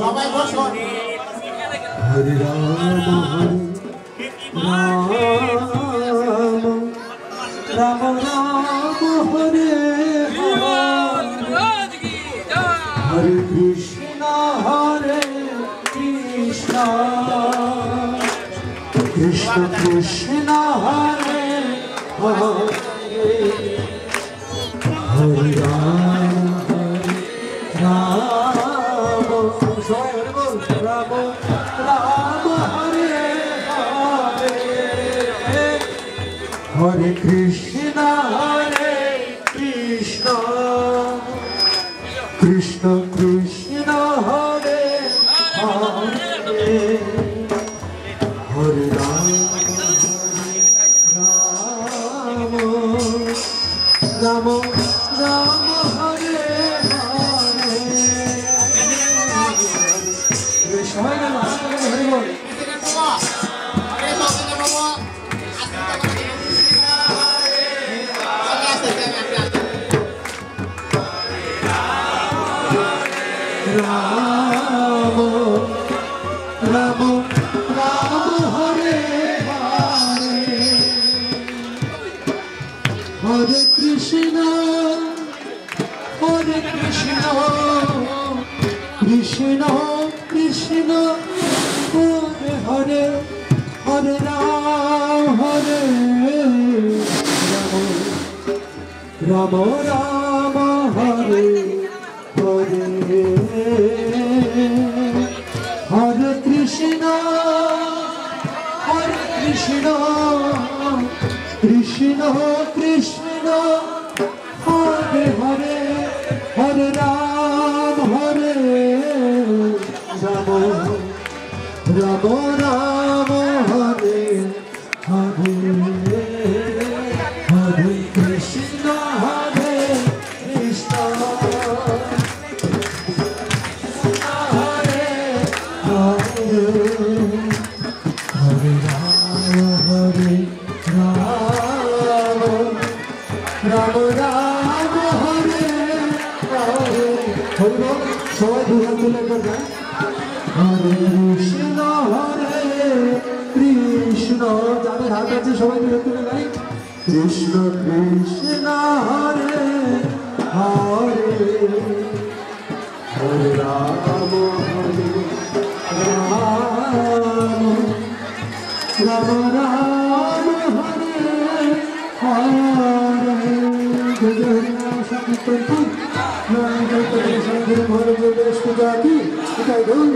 সবাই বসুন। হরে রাম রাম রাম হরে হরে কৃষ্ণ কৃষ্ণ কৃষ্ণ হরে হরে হরে রাম রাম রাম রাম হরে হরে হরে কৃষ্ণ কৃষ্ণ কৃষ্ণ হরে হরে হরে রাম রাম রাম হরে হরে সবাই হরে বল রাম রাম রাম হরে হরে হরে কৃষ্ণ কৃষ্ণ কৃষ্ণ হরে হরে হরে রাম রাম রাম হরে হরে হরে কৃষ্ণ কৃষ্ণ কৃষ্ণ হরে হরে হরে রাম রাম রাম হরে হরে হরে কৃষ্ণ কৃষ্ণ হরে হরে হরে রাম রাম রাম হরে হরে হরে সবাই দুহাত তুলে একবার হরে কৃষ্ণ যাদের হাত আছে সবাই দুহাত তুলে গাই কৃষ্ণ কৃষ্ণ হরে হরে হরে রাম রাম রাম হরে হরে হরে সংকীর্তন জয় জয় করে সাধু মহারাজ দেশ পূজা কি এটাই গৌর